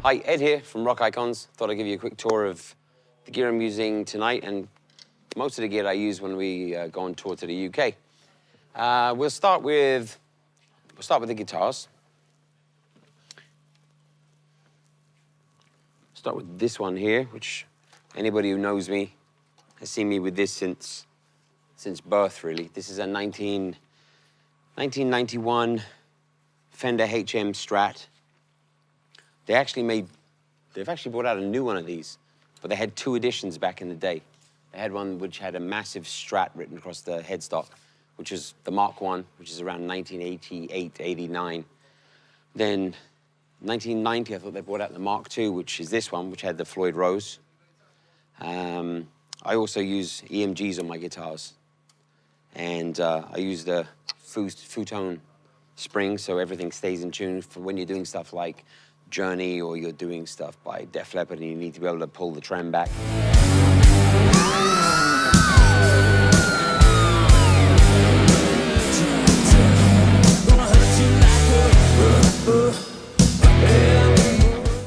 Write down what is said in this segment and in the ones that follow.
Hi, Ed here from Rock Icons. Thought I'd give you a quick tour of the gear I'm using tonight and most of the gear I use when we go on tour to the UK. We'll start with the guitars. Start with this one here, which anybody who knows me has seen me with this since birth, really. This is a 1991 Fender HM Strat. They've actually brought out a new one of these, but they had two editions back in the day. They had one which had a massive Strat written across the headstock, which is the Mark I, which is around 1988, 89. Then 1990, I thought they brought out the Mark II, which is this one, which had the Floyd Rose. I also use EMGs on my guitars. And I use the Futone spring, so everything stays in tune for when you're doing stuff like Journey or you're doing stuff by Def Leppard and you need to be able to pull the trem back.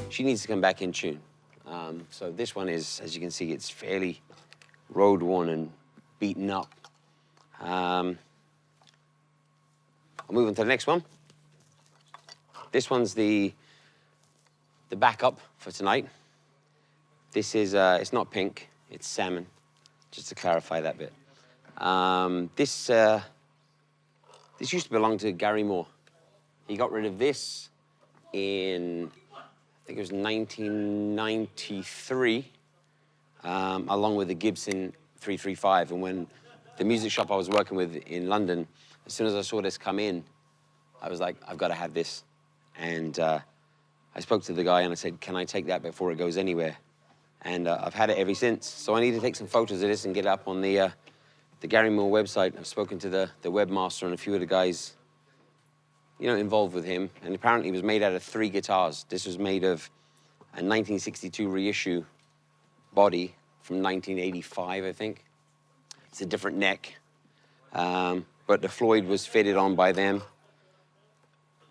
She needs to come back in tune. So this one is, as you can see, it's fairly road worn and beaten up. I'll move on to the next one. This one's the backup for tonight. This is, it's not pink, it's salmon, just to clarify that bit. This used to belong to Gary Moore. He got rid of this in, I think it was 1993, along with the Gibson 335. And when the music shop I was working with in London, as soon as I saw this come in, I was like, I've got to have this. And I spoke to the guy and I said, can I take that before it goes anywhere? And I've had it ever since. So I need to take some photos of this and get it up on the Gary Moore website. I've spoken to the webmaster and a few of the guys, you know, involved with him. And apparently it was made out of 3 guitars. This was made of a 1962 reissue body from 1985, I think. It's a different neck. But the Floyd was fitted on by them.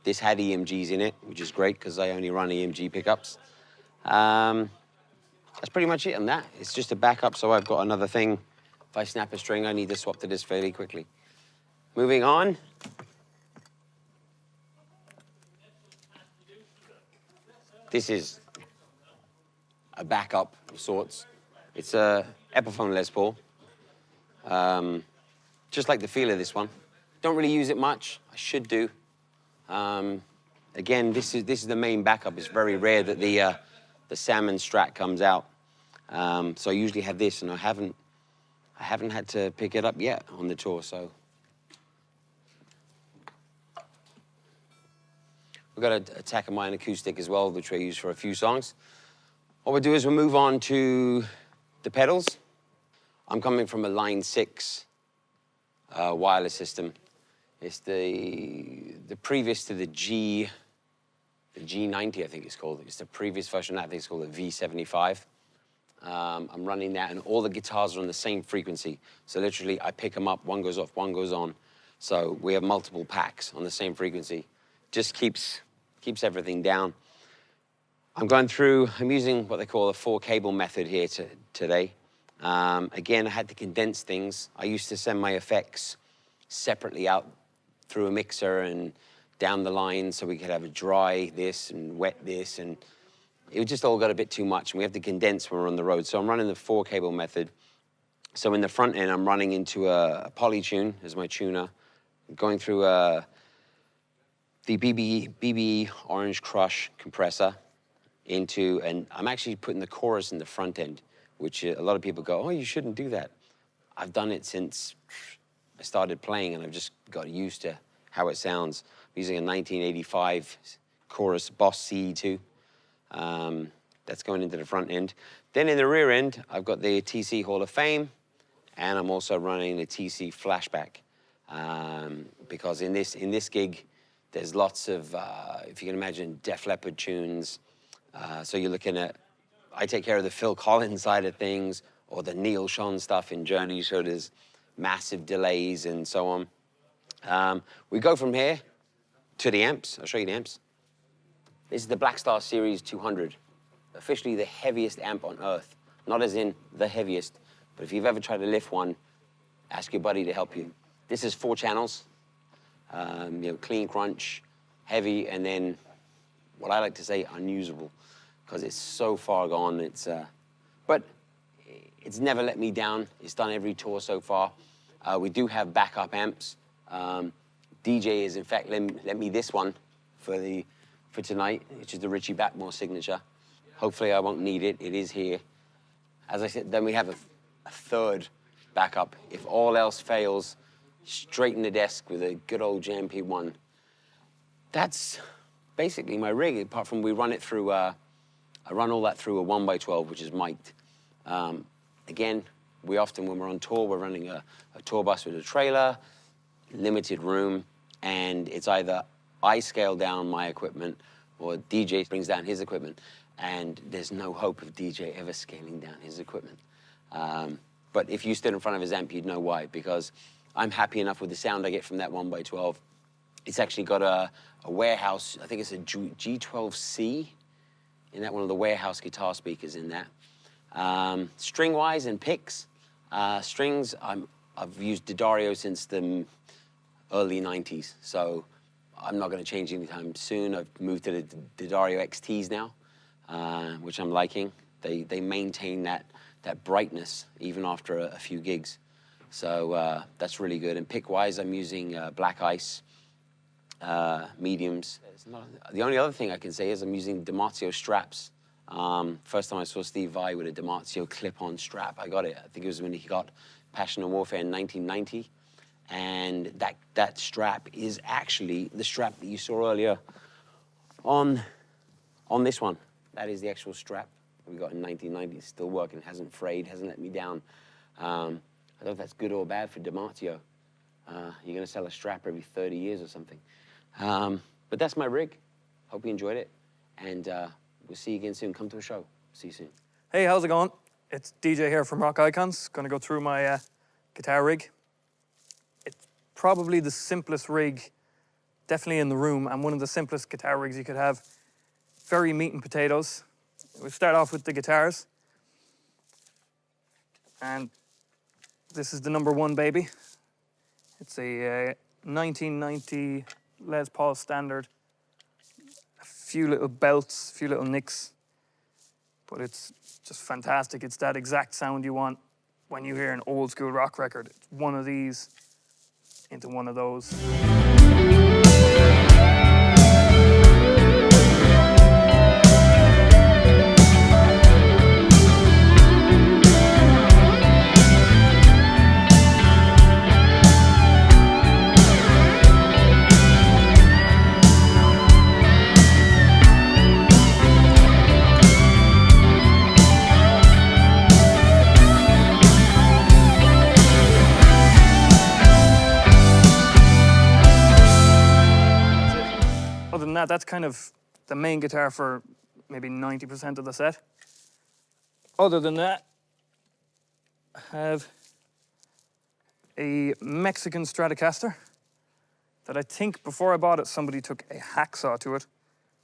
This had EMGs in it, which is great because I only run EMG pickups. That's pretty much it on that. It's just a backup, so I've got another thing. If I snap a string, I need to swap to this fairly quickly. Moving on. This is a backup of sorts. It's a Epiphone Les Paul. Just like the feel of this one. Don't really use it much. I should do. Again, this is the main backup. It's very rare that the salmon Strat comes out. So I usually have this, and I haven't had to pick it up yet on the tour. So we've got a Takamine acoustic as well, which I use for a few songs. What we'll do is we'll move on to the pedals. I'm coming from a Line 6 wireless system. It's the previous to the G90, I think it's called. It's the previous version of that. I think it's called a V75. I'm running that, and all the guitars are on the same frequency. So literally, I pick them up, one goes off, one goes on. So we have multiple packs on the same frequency. Just keeps everything down. I'm using what they call a 4-cable method here today. Again, I had to condense things. I used to send my effects separately out through a mixer and down the line so we could have a dry this and wet this, and it just all got a bit too much, and we have to condense when we're on the road. So I'm running the 4-cable method. So in the front end, I'm running into a Polytune as my tuner, going through the BB Orange Crush compressor and I'm actually putting the chorus in the front end, which a lot of people go, oh, you shouldn't do that. I've done it since I started playing, and I've just got used to how it sounds. I'm using a 1985 chorus Boss CE2. That's going into the front end. Then in the rear end, I've got the TC Hall of Fame, and I'm also running the TC Flashback. Because in this gig, there's lots of, if you can imagine, Def Leppard tunes. So you're looking at, I take care of the Phil Collins side of things, or the Neil Schon stuff in Journey, so there's massive delays and so on. We go from here to the amps. I'll show you the amps. This is the Blackstar Series 200, officially the heaviest amp on earth. Not as in the heaviest, but if you've ever tried to lift one, ask your buddy to help you. This is 4 channels, you know, clean crunch, heavy, and then what I like to say, unusable, because it's so far gone. But it's never let me down. It's done every tour so far. We do have backup amps. DJ has in fact lent me this one for tonight, which is the Richie Blackmore signature. Hopefully I won't need it. It is here. As I said, then we have a third backup. If all else fails, straighten the desk with a good old JMP1. That's basically my rig, apart from we run it through, I run all that through a 1x12, which is mic'd. Again, we often, when we're on tour, we're running a tour bus with a trailer, limited room, and it's either I scale down my equipment or DJ brings down his equipment, and there's no hope of DJ ever scaling down his equipment. But if you stood in front of his amp, you'd know why, because I'm happy enough with the sound I get from that 1x12. It's actually got a warehouse, I think it's a G12C, in that one of the warehouse guitar speakers in that. String-wise and picks, strings, I've used D'Addario since the early 90s, so I'm not going to change anytime soon. I've moved to the D'Addario XTs now, which I'm liking. They maintain that brightness even after a few gigs. So that's really good. And pick-wise, I'm using Black Ice, mediums. The only other thing I can say is I'm using DiMarzio straps. First time I saw Steve Vai with a DiMarzio clip-on strap, I got it. I think it was when he got Passion and Warfare in 1990. And that strap is actually the strap that you saw earlier on this one. That is the actual strap we got in 1990. It's still working, hasn't frayed, hasn't let me down. I don't know if that's good or bad for DiMarzio. You're gonna sell a strap every 30 years or something. But that's my rig. Hope you enjoyed it. And we'll see you again soon. Come to a show. See you soon. Hey, how's it going? It's DJ here from Rock Icons. Gonna go through my guitar rig. It's probably the simplest rig, definitely in the room, and one of the simplest guitar rigs you could have. Very meat and potatoes. We'll start off with the guitars. And this is the number 1 baby. It's a 1990 Les Paul Standard. A few little belts, a few little nicks, but it's just fantastic. It's that exact sound you want when you hear an old school rock record. It's one of these into one of those. Other than that, that's kind of the main guitar for maybe 90% of the set. Other than that, I have a Mexican Stratocaster that I think before I bought it, somebody took a hacksaw to it.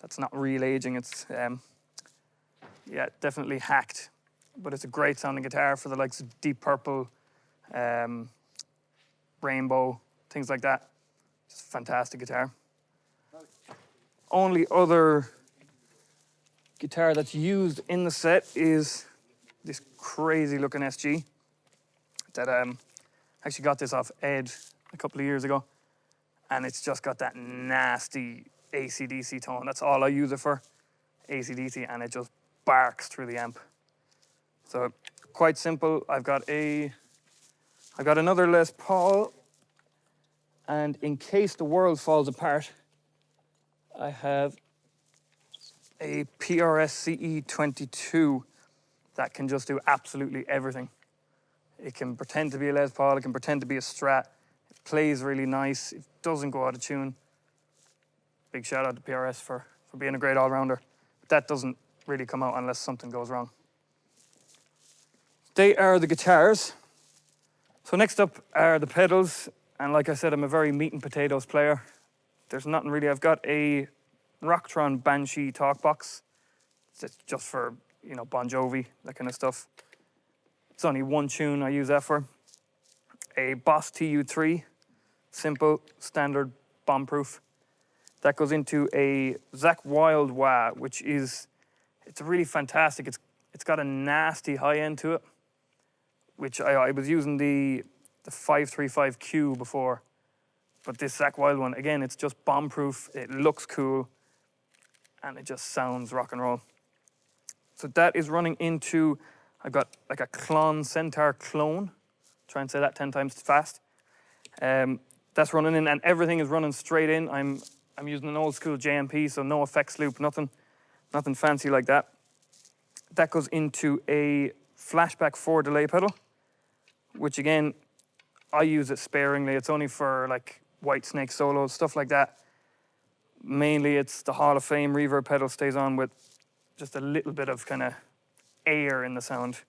That's not real aging, it's, yeah, definitely hacked. But it's a great sounding guitar for the likes of Deep Purple, Rainbow, things like that. Just a fantastic guitar. Only other guitar that's used in the set is this crazy looking SG that actually got this off Ed a couple of years ago, and it's just got that nasty AC/DC tone. That's all I use it for, AC/DC, and it just barks through the amp. So quite simple. I've got another Les Paul, and in case the world falls apart, I have a PRS CE22 that can just do absolutely everything. It can pretend to be a Les Paul, it can pretend to be a Strat. It plays really nice, it doesn't go out of tune. Big shout out to PRS for being a great all-rounder. But that doesn't really come out unless something goes wrong. They are the guitars. So next up are the pedals. And like I said, I'm a very meat and potatoes player. There's nothing really. I've got a Rocktron Banshee talk box. It's just for, you know, Bon Jovi, that kind of stuff. It's only one tune I use that for. A Boss TU3, simple, standard, bomb-proof. That goes into a Zakk Wylde wah, which is, it's really fantastic. It's got a nasty high end to it, which I was using the 535Q before, but this Zakk Wylde one, again, it's just bomb-proof. It looks cool, and it just sounds rock and roll. So that is running into, I've got like a Klon Centaur clone. Try and say that 10 times fast. That's running in, and everything is running straight in. I'm using an old school JMP, so no effects loop, nothing fancy like that. That goes into a Flashback 4 delay pedal, which again, I use it sparingly. It's only for like Whitesnake solos, stuff like that. Mainly it's the Hall of Fame reverb pedal stays on with just a little bit of kind of air in the sound.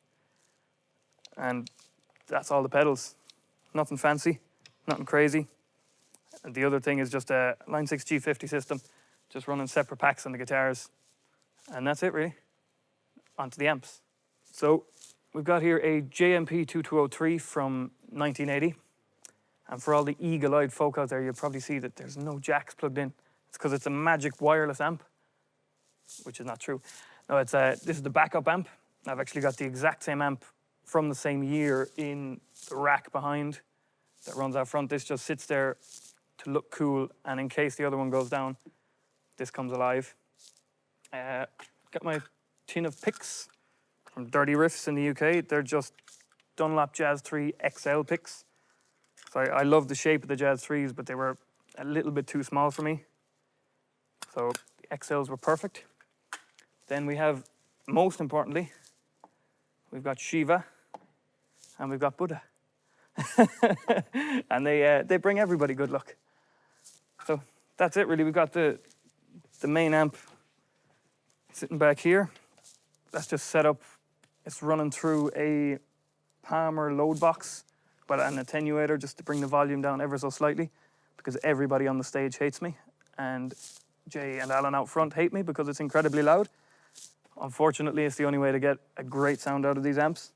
And that's all the pedals. Nothing fancy, nothing crazy. And the other thing is just a Line 6 G50 system, just running separate packs on the guitars. And that's it really. Onto the amps. So we've got here a JMP 2203 from 1980. And for all the eagle-eyed folk out there, you'll probably see that there's no jacks plugged in. It's because it's a Magic wireless amp, which is not true. No, it's this is the backup amp. I've actually got the exact same amp from the same year in the rack behind that runs out front. This just sits there to look cool, and in case the other one goes down, this comes alive. Got my tin of picks from Dirty Riffs in the UK. They're just Dunlop Jazz 3 XL picks. So I love the shape of the Jazz 3s, but they were a little bit too small for me. So the XLs were perfect. Then we have, most importantly, we've got Shiva and we've got Buddha. And they bring everybody good luck. So that's it really. We've got the main amp sitting back here. That's just set up. It's running through a Palmer load box, but an attenuator just to bring the volume down ever so slightly, because everybody on the stage hates me, and Jay and Alan out front hate me because it's incredibly loud. Unfortunately, it's the only way to get a great sound out of these amps.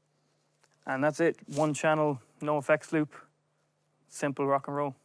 And that's it. One channel, no effects loop, simple rock and roll.